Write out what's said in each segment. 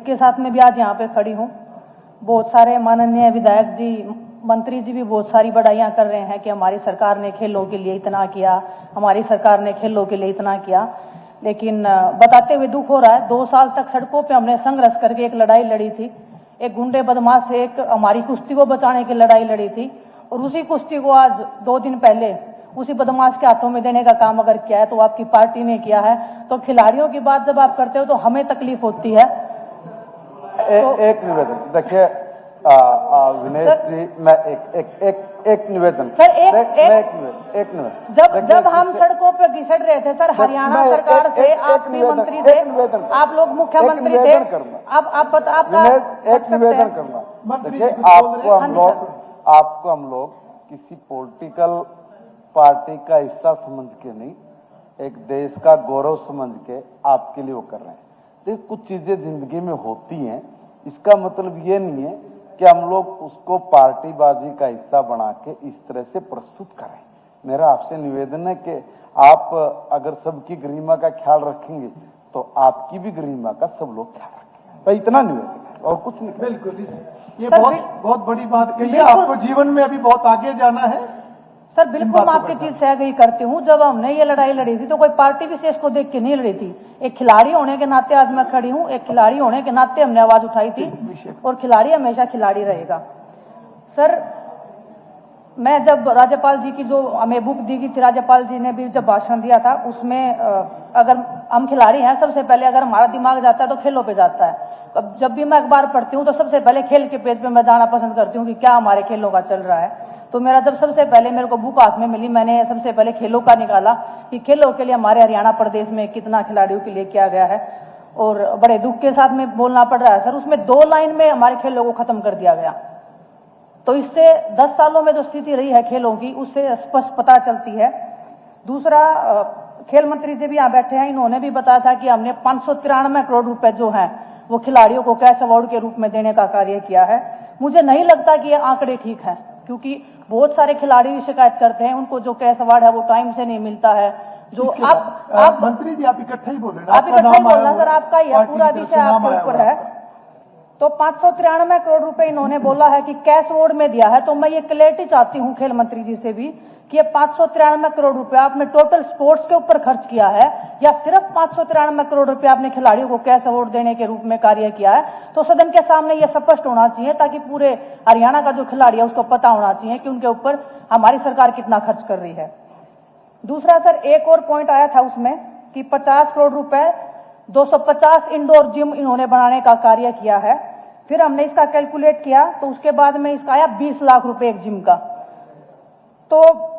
दुख के साथ में भी आज यहाँ पे खड़ी हूँ। बहुत सारे माननीय विधायक जी, मंत्री जी भी बहुत सारी बड़ाइयाँ कर रहे हैं कि हमारी सरकार ने खेलों के लिए इतना किया, हमारी सरकार ने खेलों के लिए इतना किया, लेकिन बताते हुए दुख हो रहा है। 2 साल तक सड़कों पे हमने संघर्ष करके एक लड़ाई लड़ी थी, एक गुंडे बदमाश से एक हमारी कुश्ती को बचाने की लड़ाई लड़ी थी, और उसी कुश्ती को आज 2 दिन पहले उसी बदमाश के हाथों में देने का काम अगर किया है तो आपकी पार्टी ने किया है। तो खिलाड़ियों की बात जब आप करते हो तो हमें तकलीफ होती है। एक निवेदन देखिए विनेश जी, मैं एक निवेदन सर, एक निवेदन जब हम सड़कों पे घिसट रहे थे सर, हरियाणा सरकार से आप भी मंत्री थे, आप लोग मुख्यमंत्री थे, आप एक निवेदन करना। देखिए आपको हम लोग किसी पॉलिटिकल पार्टी का हिस्सा समझ के नहीं, एक देश का गौरव समझ के आपके लिए वो कर रहे हैं। देखिए कुछ चीजें जिंदगी में होती हैं, इसका मतलब ये नहीं है कि हम लोग उसको पार्टीबाजी का हिस्सा बना के इस तरह से प्रस्तुत करें। मेरा आपसे निवेदन है कि आप अगर सबकी गरिमा का ख्याल रखेंगे तो आपकी भी गरिमा का सब लोग ख्याल रखेंगे। तो इतना निवेदन है और कुछ नहीं। बिल्कुल, ये बहुत बड़ी बात कही है। आपको जीवन में अभी बहुत आगे जाना है सर। बिल्कुल मैं आपकी चीज से एग्री करती हूँ। जब हमने ये लड़ाई लड़ी थी तो कोई पार्टी विशेष को देख के नहीं लड़ी थी। एक खिलाड़ी होने के नाते आज मैं खड़ी हूँ, एक खिलाड़ी होने के नाते हमने आवाज उठाई थी, और खिलाड़ी हमेशा खिलाड़ी रहेगा। सर, मैं जब राज्यपाल जी की जो हमें बुक दी गई थी, राज्यपाल जी ने भी जब भाषण दिया था उसमें अगर हम खिलाड़ी हैं, सबसे पहले अगर हमारा दिमाग जाता है तो खेलों पे जाता है। अब जब भी मैं अखबार पढ़ती हूँ तो सबसे पहले खेल के पेज पे मैं जाना पसंद करती हूँ कि क्या हमारे खेलों का चल रहा है। तो मेरा जब सबसे पहले मेरे को बुक हाथ में मिली, मैंने सबसे पहले खेलों का निकाला कि खेलों के लिए हमारे हरियाणा प्रदेश में कितना खिलाड़ियों के लिए किया गया है, और बड़े दुख के साथ में बोलना पड़ रहा है सर, उसमें 2 लाइन में हमारे खेलों को खत्म कर दिया गया। तो इससे 10 सालों में जो स्थिति रही है खेलों की, उससे स्पष्ट पता चलती है। दूसरा, खेल मंत्री जी भी यहाँ बैठे हैं, इन्होंने भी बताया था कि हमने 593 करोड़ रुपए जो है वो खिलाड़ियों को कैश अवार्ड के रूप में देने का कार्य किया है। मुझे नहीं लगता कि ये आंकड़े ठीक है, क्योंकि बहुत सारे खिलाड़ी भी शिकायत करते हैं उनको जो कैश अवार्ड है वो टाइम से नहीं मिलता है। जो आप मंत्री जी आप इकट्ठा ही बोल रहे हैं, आप इकट्ठा ही बोल रहे हैं सर, आपका यह पूरा विषय आपके ऊपर है। तो 593 करोड़ रुपए इन्होंने बोला है कि कैश अवार्ड में दिया है। तो मैं ये क्लैरिटी चाहती हूँ खेल मंत्री जी से भी कि ये 593 करोड़ रुपए आपने टोटल स्पोर्ट्स के ऊपर खर्च किया है, या सिर्फ 593 करोड़ रुपए आपने खिलाड़ियों को कैश अवार्ड देने के रूप में कार्य किया है। तो सदन के सामने ये स्पष्ट होना चाहिए, ताकि पूरे हरियाणा का जो खिलाड़ी है उसको पता होना चाहिए कि उनके ऊपर हमारी सरकार कितना खर्च कर रही है। दूसरा सर, एक और पॉइंट आया था उसमें कि 50 करोड़ रुपए 250 इंडोर जिम इन्होंने बनाने का कार्य किया है। फिर हमने इसका कैलकुलेट किया तो उसके बाद में इसका आया 20 लाख रुपए एक जिम का। तो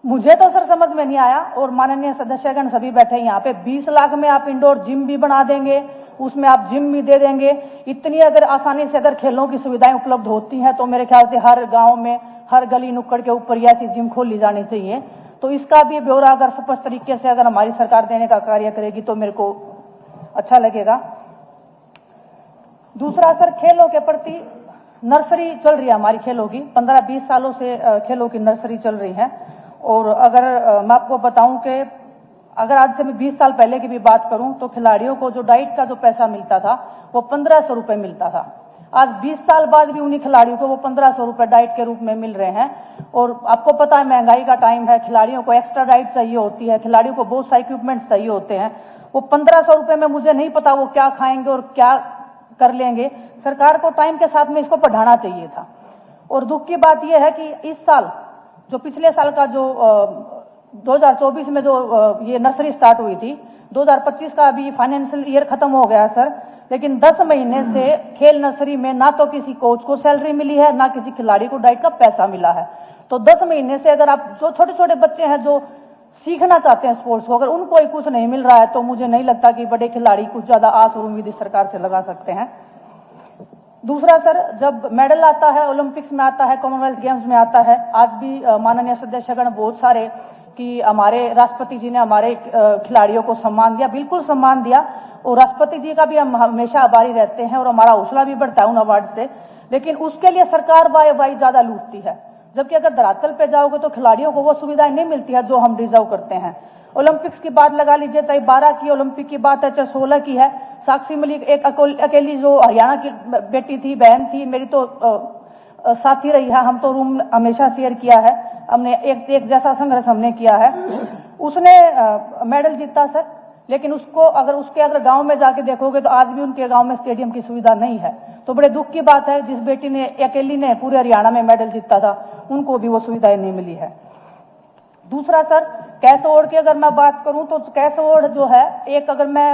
मुझे तो सर समझ में नहीं आया, और माननीय सदस्यगण सभी बैठे यहाँ पे, 20 लाख में आप इंडोर जिम भी बना देंगे, उसमें आप जिम भी दे देंगे। इतनी अगर आसानी से अगर खेलों की सुविधाएं उपलब्ध होती हैं तो मेरे ख्याल से हर गांव में, हर गली नुक्कड़ के ऊपर ऐसी जिम खोली जानी चाहिए। तो इसका भी ब्यौरा अगर स्पष्ट तरीके से अगर हमारी सरकार देने का कार्य करेगी तो मेरे को अच्छा लगेगा। दूसरा सर, खेलों के प्रति नर्सरी चल रही है हमारी, खेलों की 15-20 सालों से खेलों की नर्सरी चल रही है। और अगर मैं आपको बताऊं कि अगर आज से मैं 20 साल पहले की भी बात करूं तो खिलाड़ियों को जो डाइट का जो पैसा मिलता था वो 1500 रुपए मिलता था। आज 20 साल बाद भी उन्हीं खिलाड़ियों को वो 1500 रुपए डाइट के रूप में मिल रहे हैं। और आपको पता है महंगाई का टाइम है, खिलाड़ियों को एक्स्ट्रा डाइट चाहिए होती है, खिलाड़ियों को बहुत सारे इक्विपमेंट्स चाहिए होते हैं। वो 1500 रुपए में मुझे नहीं पता वो क्या खाएंगे और क्या कर लेंगे। सरकार को टाइम के साथ में इसको बढ़ाना चाहिए था। और दुख की बात यह है कि इस साल जो पिछले साल का जो 2024 में जो ये नर्सरी स्टार्ट हुई थी, 2025 का अभी फाइनेंशियल ईयर खत्म हो गया सर, लेकिन 10 महीने से खेल नर्सरी में ना तो किसी कोच को सैलरी मिली है, ना किसी खिलाड़ी को डाइट का पैसा मिला है। तो 10 महीने से अगर आप जो छोटे छोटे बच्चे हैं जो सीखना चाहते हैं स्पोर्ट्स को, अगर उनको ही कुछ नहीं मिल रहा है तो मुझे नहीं लगता कि बड़े खिलाड़ी कुछ ज्यादा आस और उम्मीद सरकार से लगा सकते हैं। दूसरा सर, जब मेडल आता है, ओलंपिक्स में आता है, कॉमनवेल्थ गेम्स में आता है, आज भी माननीय सदस्यगण बहुत सारे कि हमारे राष्ट्रपति जी ने हमारे खिलाड़ियों को सम्मान दिया, बिल्कुल सम्मान दिया, और राष्ट्रपति जी का भी हम हमेशा आभारी रहते हैं और हमारा हौसला भी बढ़ता है उन अवार्ड से। लेकिन उसके लिए सरकार वाई ज्यादा लूटती है, जबकि अगर धरातल पे जाओगे तो खिलाड़ियों को वो सुविधाएं नहीं मिलती है जो हम डिजर्व करते हैं। ओलंपिक्स की बात लगा लीजिए, चाहे 12 की ओलंपिक की बात है, चाहे 16 की है। साक्षी मलिक एक अकेली जो हरियाणा की बेटी थी, बहन थी, मेरी तो साथी रही है। हम तो रूम हमेशा शेयर किया है, हमने एक जैसा संघर्ष हमने किया है। उसने मेडल जीता सर, लेकिन उसको अगर गांव में जाके देखोगे तो आज भी उनके गांव में स्टेडियम की सुविधा नहीं है। तो बड़े दुख की बात है, जिस बेटी ने अकेली ने पूरे हरियाणा में मेडल जीता था, उनको भी वो सुविधाएं नहीं मिली है। दूसरा सर, कैश अवार्ड की अगर मैं बात करूं तो कैश अवार्ड जो है, एक अगर मैं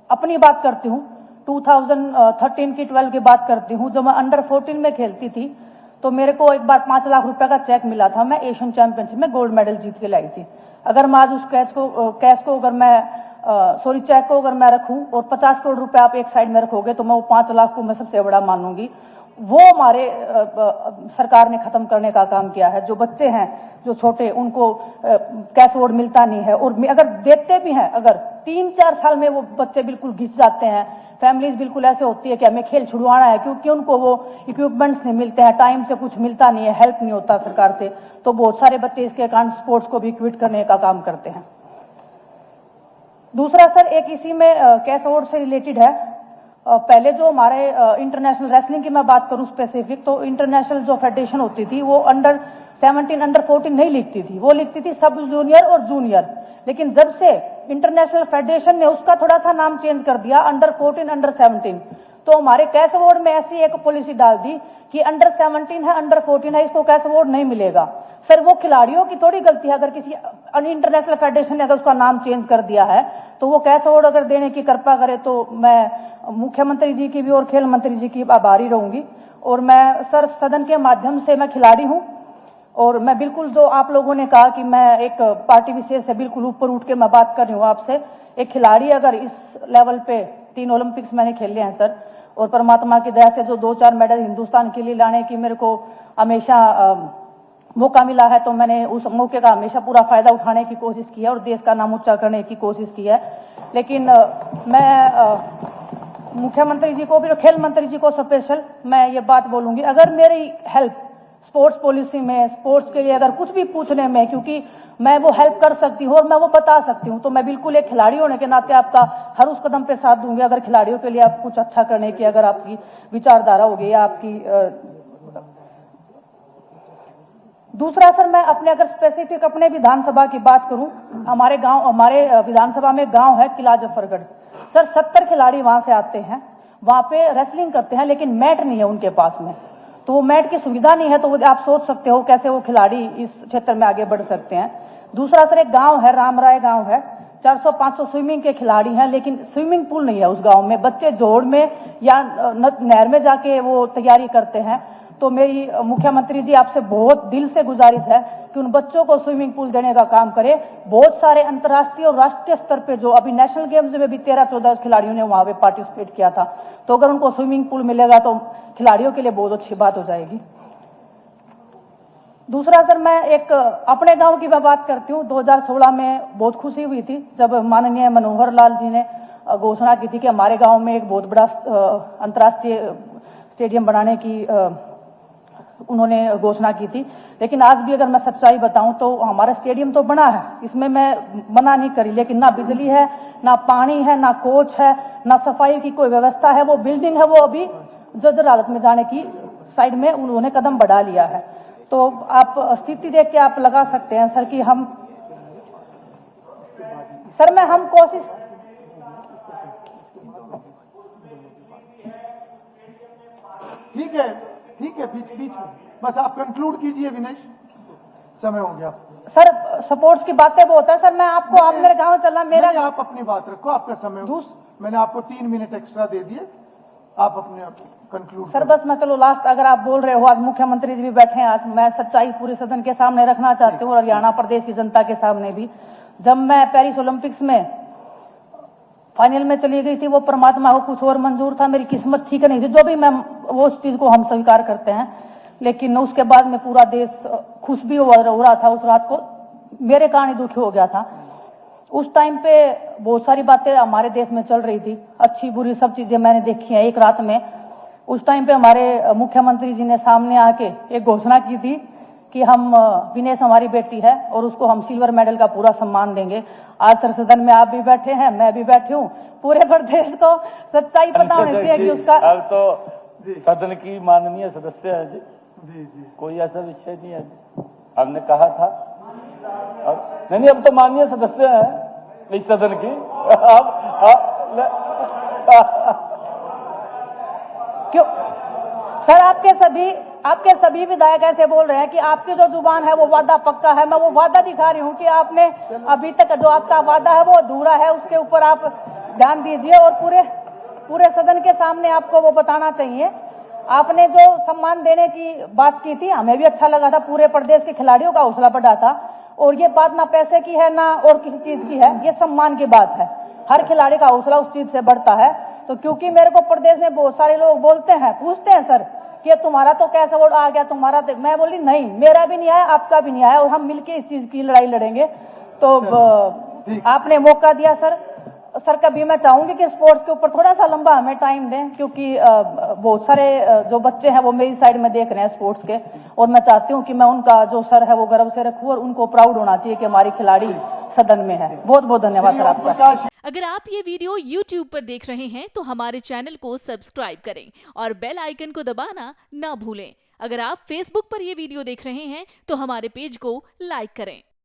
अपनी बात करती हूं, 2013 की 12 की बात करती हूं, जब मैं अंडर 14 में खेलती थी तो मेरे को एक बार 5 लाख रुपए का चेक मिला था। मैं एशियन चैंपियनशिप में गोल्ड मेडल जीत के लाई थी। अगर मैं आज उस चेक को अगर मैं रखूं और 50 करोड़ रुपए आप एक साइड में रखोगे तो मैं वो 5 लाख को मैं सबसे बड़ा मानूंगी। वो हमारे सरकार ने खत्म करने का काम किया है। जो बच्चे हैं जो छोटे, उनको कैश अवार्ड मिलता नहीं है, और अगर देते भी हैं, अगर 3-4 साल में वो बच्चे बिल्कुल घिस जाते हैं। फैमिलीज बिल्कुल ऐसे होती है कि हमें खेल छुड़वाना है, क्योंकि उनको वो इक्विपमेंट्स नहीं मिलते हैं, टाइम से कुछ मिलता नहीं है, हेल्प नहीं होता सरकार से। तो बहुत सारे बच्चे इसके कारण स्पोर्ट्स को भी क्विट करने का काम करते हैं। दूसरा सर, एक इसी में कैश अवार्ड से रिलेटेड है। पहले जो हमारे इंटरनेशनल रेसलिंग की मैं बात करूं स्पेसिफिक, तो इंटरनेशनल जो फेडरेशन होती थी वो अंडर 17, अंडर 14 नहीं लिखती थी, वो लिखती थी सब जूनियर और जूनियर। लेकिन जब से इंटरनेशनल फेडरेशन ने उसका थोड़ा सा नाम चेंज कर दिया, अंडर 14, अंडर 17, तो हमारे कैश अवार्ड में ऐसी एक पॉलिसी डाल दी कि अंडर 17 है, अंडर 14 है, इसको कैश अवार्ड नहीं मिलेगा। सर, वो खिलाड़ियों की थोड़ी गलती है, अगर किसी इंटरनेशनल फेडरेशन ने अगर उसका नाम चेंज कर दिया है तो वो कैश अवार्ड अगर देने की कृपा करे तो मैं मुख्यमंत्री जी की भी और खेल मंत्री जी की आभारी रहूंगी। और मैं सर, सदन के माध्यम से मैं खिलाड़ी हूं, और मैं बिल्कुल जो आप लोगों ने कहा कि मैं एक पार्टी विशेष से बिल्कुल ऊपर उठ के मैं बात कर रही हूं आपसे। एक खिलाड़ी अगर इस लेवल पे 3 ओलंपिक्स मैंने खेले हैं सर, और परमात्मा की दया से जो 2-4 मेडल हिंदुस्तान के लिए लाने की मेरे को हमेशा मौका मिला है, तो मैंने उस मौके का हमेशा पूरा फायदा उठाने की कोशिश की है और देश का नाम ऊंचा करने की कोशिश की है। लेकिन मैं मुख्यमंत्री जी को भी और खेल मंत्री जी को स्पेशल मैं ये बात बोलूंगी, अगर मेरी हेल्प स्पोर्ट्स पॉलिसी में, स्पोर्ट्स के लिए अगर कुछ भी पूछने में, क्योंकि मैं वो हेल्प कर सकती हूँ और मैं वो बता सकती हूँ, तो मैं बिल्कुल एक खिलाड़ी होने के नाते आपका हर उस कदम पे साथ दूंगी। अगर खिलाड़ियों के लिए आप कुछ अच्छा करने की अगर आपकी विचारधारा होगी या आपकी दूसरा सर, मैं अपने अगर स्पेसिफिक अपने विधानसभा की बात करूं, हमारे विधानसभा में गांव है किला जफरगढ़ सर, 70 खिलाड़ी वहां से आते हैं, वहां पे रेसलिंग करते हैं, लेकिन मैट नहीं है उनके पास में, तो वो मैट की सुविधा नहीं है। तो आप सोच सकते हो कैसे वो खिलाड़ी इस क्षेत्र में आगे बढ़ सकते हैं। दूसरा सर, एक गांव है रामराय गांव है, 400-500 स्विमिंग के खिलाड़ी हैं, लेकिन स्विमिंग पूल नहीं है उस गांव में। बच्चे जोड़ में या नहर में जाके वो तैयारी करते हैं। तो मेरी मुख्यमंत्री जी आपसे बहुत दिल से गुजारिश है कि उन बच्चों को स्विमिंग पूल देने का काम करें। बहुत सारे अंतर्राष्ट्रीय और राष्ट्रीय स्तर पे जो अभी नेशनल गेम्स में भी 13-14 खिलाड़ियों ने वहां पे पार्टिसिपेट किया था, तो अगर उनको स्विमिंग पूल मिलेगा तो खिलाड़ियों के लिए बहुत अच्छी बात हो जाएगी। दूसरा सर, मैं एक अपने गांव की मैं बात करती हूँ। 2016 में बहुत खुशी हुई थी जब माननीय मनोहर लाल जी ने घोषणा की थी कि हमारे गांव में एक बहुत बड़ा अंतर्राष्ट्रीय स्टेडियम बनाने की उन्होंने घोषणा की थी। लेकिन आज भी अगर मैं सच्चाई बताऊं तो हमारा स्टेडियम तो बना है, इसमें मैं मना नहीं करी, लेकिन ना बिजली है, ना पानी है, ना कोच है, ना सफाई की कोई व्यवस्था है। वो बिल्डिंग है, वो अभी जर्जर हालत में जाने की साइड में उन्होंने कदम बढ़ा लिया है। तो आप स्थिति देख के आप लगा सकते हैं सर कि हम कोशिश ठीक है, बीच में बस आप कंक्लूड कीजिए विनेश, समय हो गया सर। सपोर्ट्स की बातें बहुत है सर, मैं आपको आप मेरे गांव चलना मेरा आप अपनी बात रखो, आपका समय मैंने आपको 3 मिनट एक्स्ट्रा दे दिए, आप अपने कंक्लूड सर। बस मैं चलो लास्ट, अगर आप बोल रहे हो, आज मुख्यमंत्री जी भी बैठे हैं, आज मैं सच्चाई पूरे सदन के सामने रखना चाहती हूँ और हरियाणा प्रदेश की जनता के सामने भी। जब मैं पेरिस ओलंपिक्स में फाइनल में चली गई थी, वो परमात्मा को कुछ और मंजूर था, मेरी किस्मत ठीक नहीं थी, जो भी मैं वो उस चीज को हम स्वीकार करते हैं। लेकिन उसके बाद में पूरा देश खुश भी हो रहा था, उस रात को मेरे कारण ही दुखी हो गया था। उस टाइम पे बहुत सारी बातें हमारे देश में चल रही थी, अच्छी बुरी सब चीजें मैंने देखी हैं एक रात में। उस टाइम पे हमारे मुख्यमंत्री जी ने सामने आके एक घोषणा की थी कि हम विनेश हमारी बेटी है और उसको हम सिल्वर मेडल का पूरा सम्मान देंगे। आज सर सदन में आप भी बैठे हैं, मैं भी बैठी हूँ, पूरे प्रदेश को सच्चाई पता होनी चाहिए कि उसका। अब तो सदन की माननीय सदस्य है जी, जी जी कोई ऐसा विषय नहीं है। हमने कहा था अब नहीं, अब तो माननीय सदस्य है इस सदन की। क्यों सर, आपके सभी विधायक ऐसे बोल रहे हैं कि आपकी जो जुबान है वो वादा पक्का है। मैं वो वादा दिखा रही हूँ कि आपने अभी तक जो आपका वादा है वो अधूरा है, उसके ऊपर आप ध्यान दीजिए और पूरे सदन के सामने आपको वो बताना चाहिए। आपने जो सम्मान देने की बात की थी, हमें भी अच्छा लगा था, पूरे प्रदेश के खिलाड़ियों का हौसला बढ़ा था। और ये बात ना पैसे की है ना और किसी चीज की है, ये सम्मान की बात है। हर खिलाड़ी का हौसला उस चीज से बढ़ता है। तो क्योंकि मेरे को प्रदेश में बहुत सारे लोग बोलते हैं, पूछते हैं सर कि तुम्हारा तो कैसा वोट आ गया, तुम्हारा तो, मैं बोली नहीं, मेरा भी नहीं आया, आपका भी नहीं आया, और हम मिलके इस चीज की लड़ाई लड़ेंगे। तो आपने मौका दिया सर कभी मैं चाहूंगी कि स्पोर्ट्स के ऊपर थोड़ा सा लंबा हमें टाइम दें, क्योंकि बहुत सारे जो बच्चे हैं वो मेरी साइड में देख रहे हैं स्पोर्ट्स के, और मैं चाहती हूं कि मैं उनका जो सर है वो गर्व से रखूं और उनको प्राउड होना चाहिए कि हमारी खिलाड़ी सदन में है। बहुत बहुत धन्यवाद सर आपका। अगर आप ये वीडियो YouTube पर देख रहे हैं तो हमारे चैनल को सब्सक्राइब करें और बेल आइकन को दबाना ना भूलें। अगर आप Facebook पर ये वीडियो देख रहे हैं तो हमारे पेज को लाइक करें।